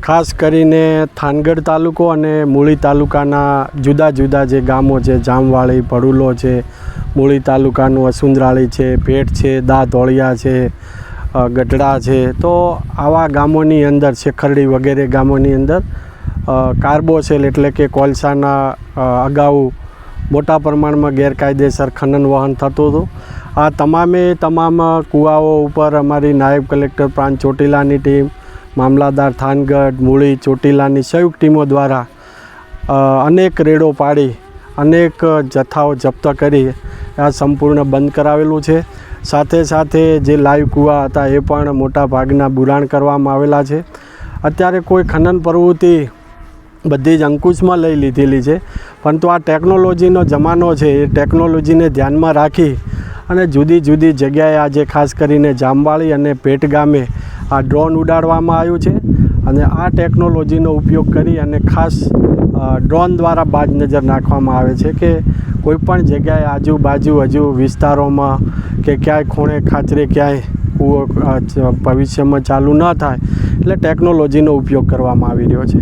ખાસ કરીને થાનગઢ તાલુકો અને મૂળી તાલુકાના જુદા જુદા જે ગામો છે, જામવાળી, ભડુલો છે, મૂળી તાલુકાનું અસુંદરાળી છે, ભેટ છે, દાંતોળિયા છે, ગઢડા છે, તો આવા ગામોની અંદર શેખરડી વગેરે ગામોની અંદર કાર્બોસેલ એટલે કે કોલસાના અગાઉ મોટા પ્રમાણમાં ગેરકાયદેસર ખનન વહન થતું હતું. આ તમામ કૂવાઓ ઉપર અમારી નાયબ કલેક્ટર પ્રાંત ચોટીલાની ટીમ, મામલાદાર થાનગઢ, મૂળી, ચોટીલાની સંયુક્ત ટીમો દ્વારા અનેક રેડો પાડી અનેક જથ્થાઓ જપ્ત કરી આ સંપૂર્ણ બંધ કરાવેલું છે. સાથે સાથે જે લાઈવ કૂવા હતા એ પણ મોટા ભાગના બુરાણ કરવામાં આવેલા છે. અત્યારે કોઈ ખનન પ્રવૃત્તિ બધી જ અંકુશમાં લઈ લીધેલી છે, પરંતુ આ ટેકનોલોજીનો જમાનો છે. એ ટેકનોલોજીને ધ્યાનમાં રાખી અને જુદી જુદી જગ્યાએ આજે ખાસ કરીને જામવાળી અને ભેટ ગામે આ ડ્રોન ઉડાડવામાં આવ્યું છે અને આ ટેકનોલોજીનો ઉપયોગ કરી અને ખાસ ડ્રોન દ્વારા બાજ નજર નાખવામાં આવે છે કે કોઈપણ જગ્યાએ આજુબાજુ હજુ વિસ્તારોમાં કે ક્યાંય ખૂણે ખાચરે ક્યાંય કૂવો ભવિષ્યમાં ચાલુ ન થાય, એટલે ટેકનોલોજીનો ઉપયોગ કરવામાં આવી રહ્યો છે.